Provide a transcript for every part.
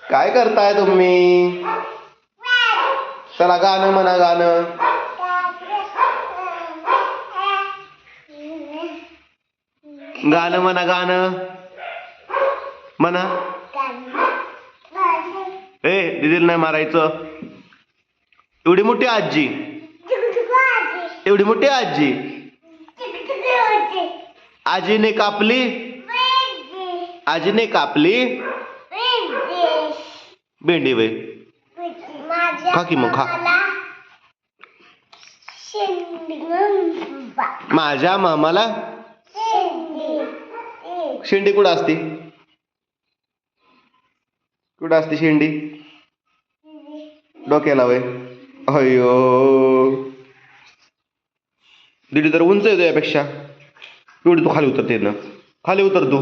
काय करताय तुम्ही? चला गाणं म्हणा गाणं. गाणं म्हणा गाणं म्हणा. ए दीदीला नाही मारायचं. एवढी मोठी आजी, एवढी मोठी आजी. आजीने कापली, आजीने कापली भेंडी. बाई खा की मग खा. माझ्या मामाला शेंडी कुठं असती? कुठं असते शेंडी? डोक्याला वय. अयो दीदी तर उंच येतो यापेक्षा. एवढी तू खाली उतरते ना. खाली उतर तू,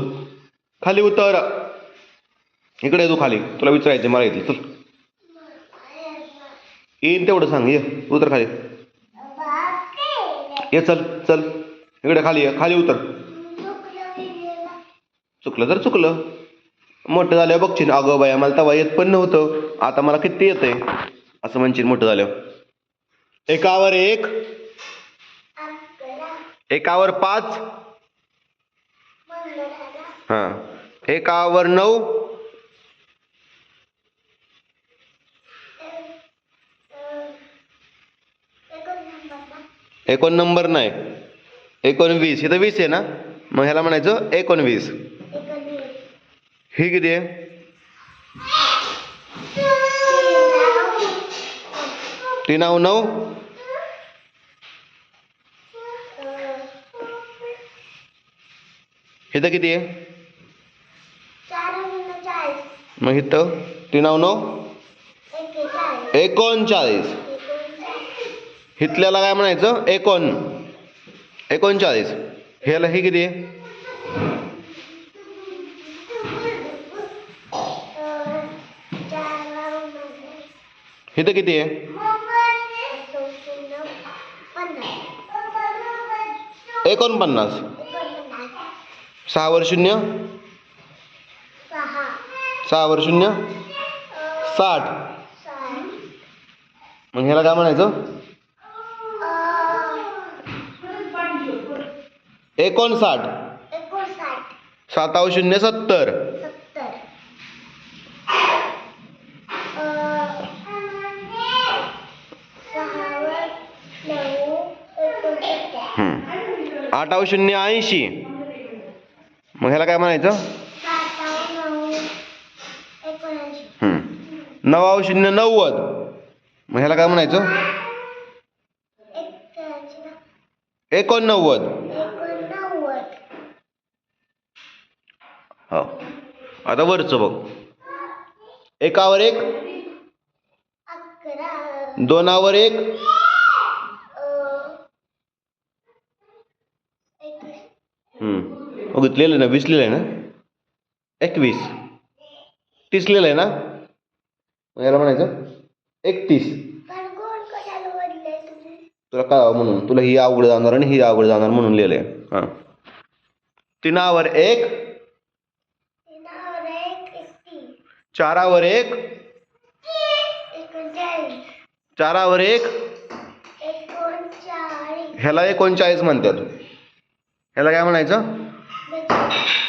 खाली उतर. इकडे ये तू खाली. तुला विचारायचं मला इथे. चल येईन तेवढं सांग. ये उतर खाली. ये चल चल इकडे खाली ये. खाली उतर. चुकलं तर चुकलं. मोठं झाल्यावर बघशील अगं बाया मला तवा येत पण नव्हतं, आता मला किती येतंय असं म्हणशील मोठं झाल्यावर. एकावर एक, एकावर 5, हा एकावर 9, एकोण नंबर नाही 19. इथं 20 आहे ना, मग ह्याला म्हणायचं 19. ही किती आहे? 3 9. इथं किती आहे? मग इथं 3 9 39. हिथल्याला काय म्हणायचं? 39. ह्याला ही किती आहे? इथं किती आहे? 49. 6 वर 0, 6 वर 0 60. मग ह्याला काय म्हणायचं? 59. 7 वर 0 70. आठ 0 80. मग ह्याला काय म्हणायचं? 9 0 90. मग ह्याला काय म्हणायचं? 89. हो आता वरचं बघ. एकावर 1, 2 वर 1, बघितलेलं ना 20 लिहिलंय ना. 21. 30 लिहिलंय ना, याला म्हणायचं 31. तुला काय म्हणून, तुला ही अवघड जाणार आणि ही अवघड जाणार म्हणून लिहिलंय. हा 3 वर 1, 4 वर 1, 4 वर 1. ह्याला 39 म्हणतात. ह्याला काय म्हणायचं?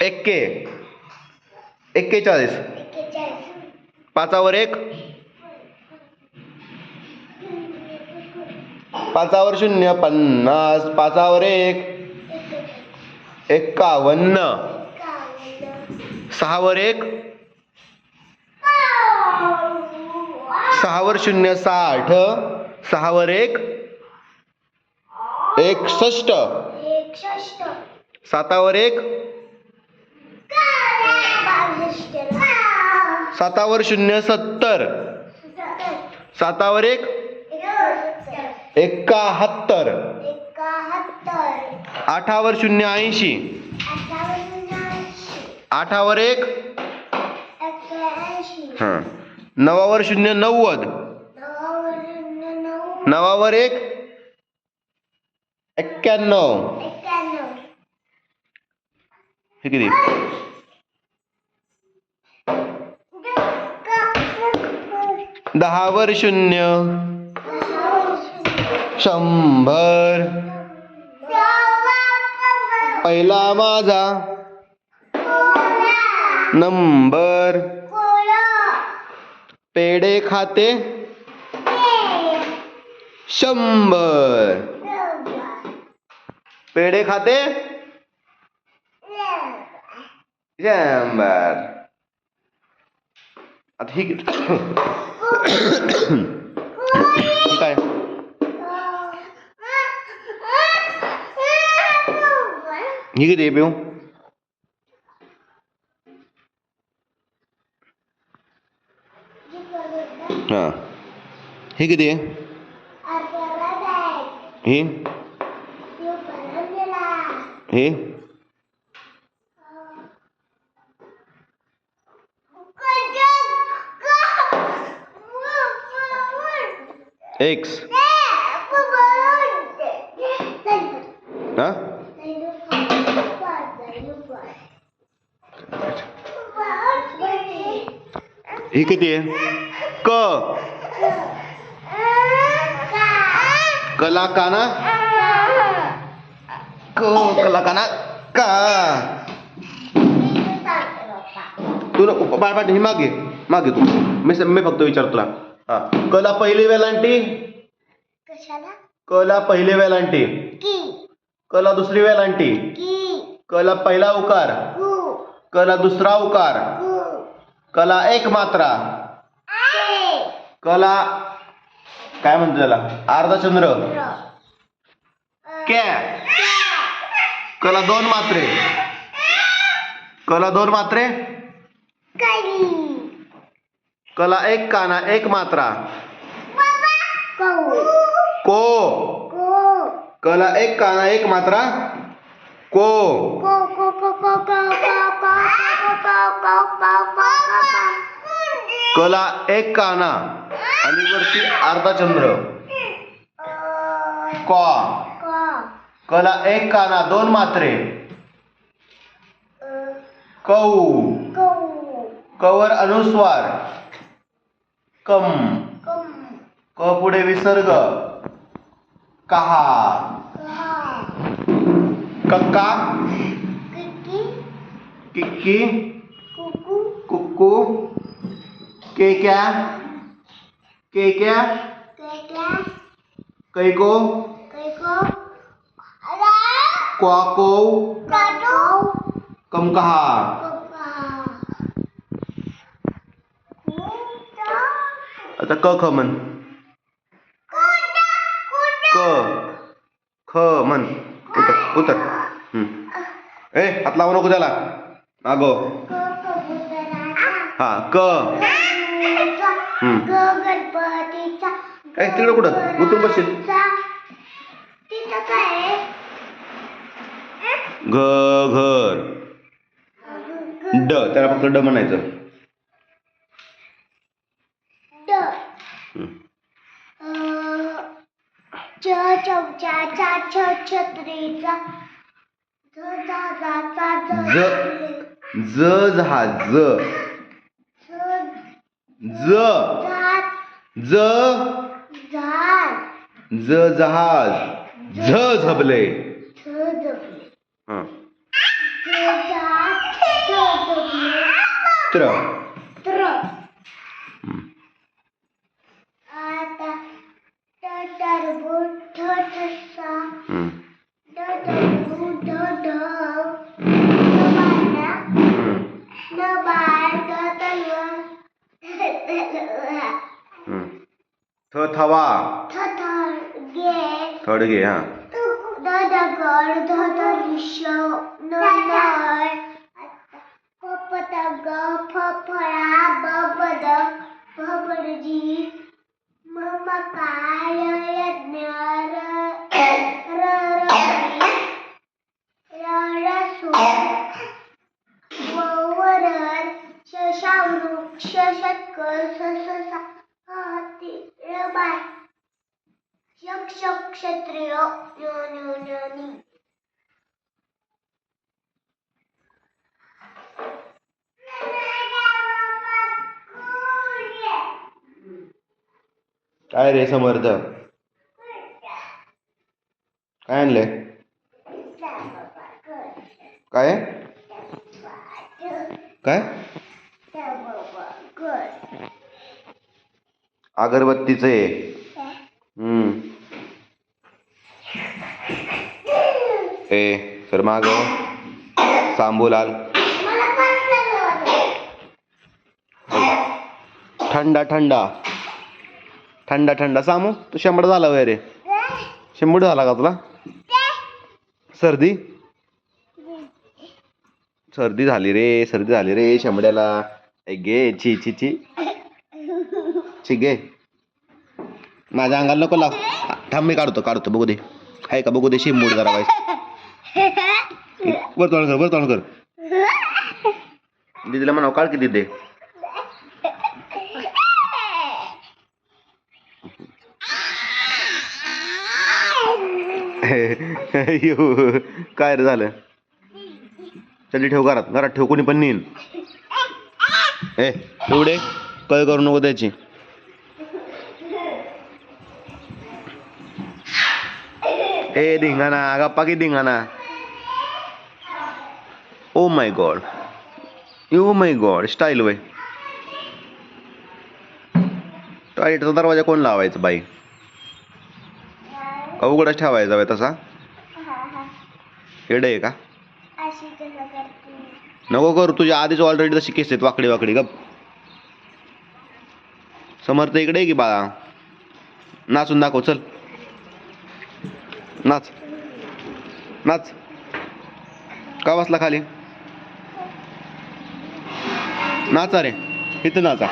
41. 5 वर 1, 5 वर 0 50. 5 वर 1 51. 6 वर 1, 6 वर 0 60. 6 वर 1 61. 7 वर 1, 7 वर 0 70. 7 वर 1 71. 8 वर 0 80. 8 वर 1 9 वर 0 90. 9 वर 1 91. हे किती? 10 वर 0 100. पहिला माझा नंबर. पेढे खाते 100. पेढे खाते 100. आता ही काय ही किती आहे पिऊ? हा ही किती आहे? ही ही एक्स. हा ही किती आहे? क. कला काना क. कला काना का. तू पाठ ही मागे मागे तू. मी फक्त विचारतो तुला. हा कला पहिली वेलांटी. कला पहिली वेलांटी. कला दुसरी वेलांटी. कला पहिला उकार. कला दुसरा उकार. कला एक मात्रा. कला काय म्हणतो त्याला अर्धचंद्र. कॅ. कला दोन मात्रे. कला दोन मात्रे. कला एक काना एक मात्रा. को. कला एक काना एक मात्रा. को. कला एक काना आणि वरती अर्धचंद्र. क. कला एक काना दोन मात्रे. कौ. कवर अनुस्वार. कम. क पुढे विसर्ग. कहा. कक्का. किक्की. कुक्कू. केक्या. केक्या. कैको. क्वाको. कमकहा. आता क ख म्हण. क ख म्हण. उतर उतर. ए हात लावू नको त्याला. मागो. हा क. गणपतीचा. ए तिकडे कुठं उतरून बसशील. घ घर. ड त्याला फक्त ड म्हणायचं. च चौच्याचा छ छत्रीचा. ज ज जहाज. ज ज ज जहाज. झ झबले. त्र. आता टरबूज ठ ठसा. थ थवा. थडगे. हा दगड नळ. पतंग फळा बदक भबडजी मकार यज्ञ रसू वरण शशावृक्ष शतकर ससा हाती रबाय यक्ष क्षत्रिय योनी. काय रे समर्थ? काय आणलंय? काय काय? अगरबत्तीच आहे. ए सर माग सांबूलाल. थंडा थंडा थंडा थंडा. सामू तू शंभर झाला वय रे? शंभर झाला का तुला? सर्दी सर्दी झाली रे, सर्दी झाली रे शंभड्याला. गे ची ची ची ची गे. माझ्या अंगाला नको लाव. थांब मी काढतो बघू दे. आहे का बघू दे. शिंबूड जरा वाईस वर तोंड कर. दीदीला म्हणाव काढ की दीदी. काय रे झालं? चल ठेव घरात ठेव. कोणी पण नेईन. एवढे कळ करू नको त्याची. धिंगाणा गप्पा की धिंगाणा. ओ माय गॉड स्टाईल वय. टॉयलेटचा दरवाजा कोण लावायचा बाई? का उघडाच ठेवायचा बाई तसा? येडे आहे का? नको करू. तुझ्या आधीच ऑलरेडी तशी केस आहेत वाकडी वाकडी. गप. समर्थ इकडे की बाळा. नाचून दाखव. चल नाच नाच. का बसला खाली? नाचा रे. इथं नाचा.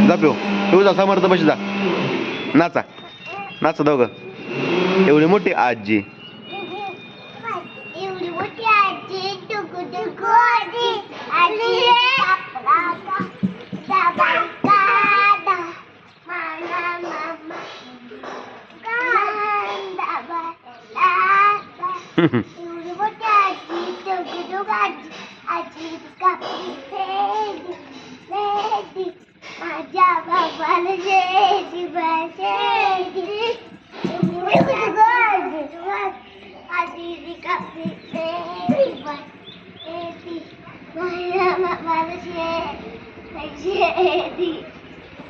जा पिऊ जा. समर्थ बशी जा. नाचा दोघं. एवढी मोठी आजी.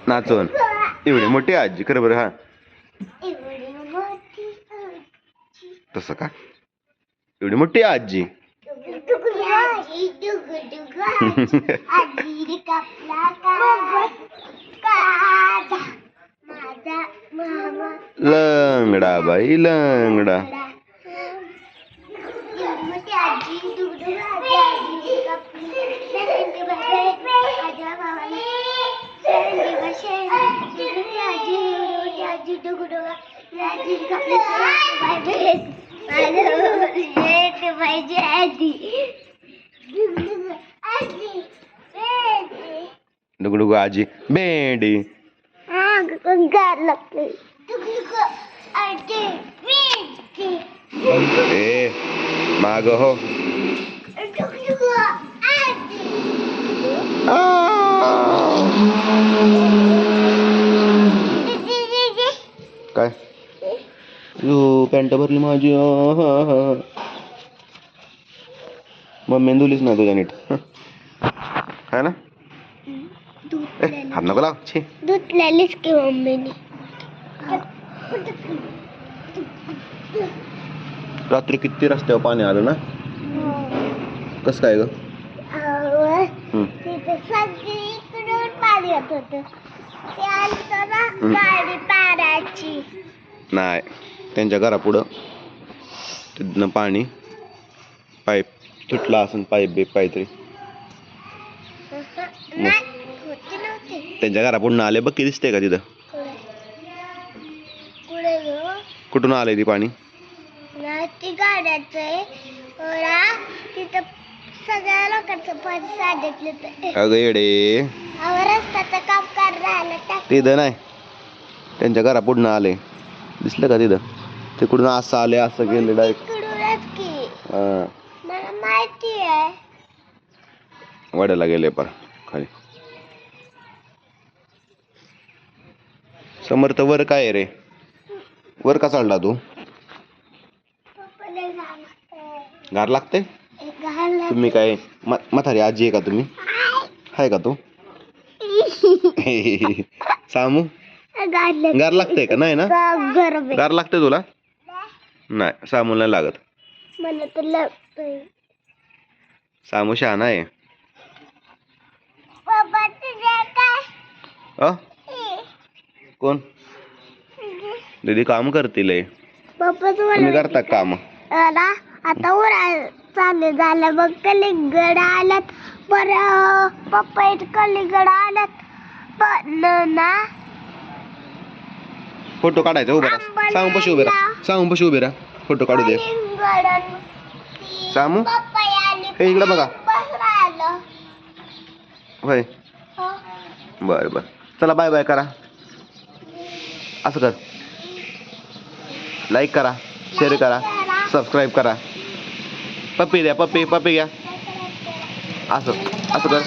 नाचून एवढी मोठी आजी. खरं बरं. हा तसं का? एवढी मोठी आजी. लंगडा बाई लंगडा. डुगडुगु आजी बेंडी. ए माग हो. काय पॅन्ट भरली माझी. मम्मी धुलीच ना तुझ्या नीट. है ना? हात नको लाव. छे धुतलेलीच की मम्मीने. रात्री किती रस्त्यावर पाणी आलं ना? कसं काय ग? तिथे सगळीकडून पाणी येत होतं. ते आलं ना गाडी पाण्याची. नाही त्यांच्या घरापुढं तिथनं पाणी पाईप तुटला असेल. पाईप काहीतरी त्यांच्या घरापुढं आले. बघ की दिसते का तिथं? कुठून आले ती पाणी? ती गाड्याच तिथं सगळ्या लोकांचं पाणी सांगितलं. अगं येडे. रस्त्याचं काम करायला तिथं नाही त्यांच्या घरापुढं आले. दिसलं का तिथं? तिकडून असं आले असं गेले डायरेक्ट. मला माहिती आहे. वाड्याला गेले पर खाली. समर्थ वर काय आहे रे? वर का चढला तू? पप्पाला सांगते. गार लागते? घाला. तुम्ही काय म्हातारी आजी आहे का तुम्ही? आहे का तू? सामू घाला. गार लागते का? नाही ना? गरम आहे. गार लागते तुला? नाही, सामूला नाही लागत. मला तर लागतंय. सामू शहाणा आहे. पप्पा तुझ्या काय? अ कोण? दीदी काम करतील हे. पप्पा तुम्ही तुम्हाला करता काम? ना आता वर चालू झालं बघ कलिंगड आल्यात बरं पप्पा इथं कलिंगड आल्यात पण ना फोटो काढायचा उभा राहा. सामू पशी उभे राहा. सामू पशी उभे राहा. फोटो काढू दे. सामू पप्पा आली हे इकडे बघा. बस राहिलं. होय हो. बर बर चला बाय बाय करा. असं कर. लाईक करा, शेअर करा, सबस्क्राईब करा. पप्पी द्या, पप्पी घ्या. असं असं कर.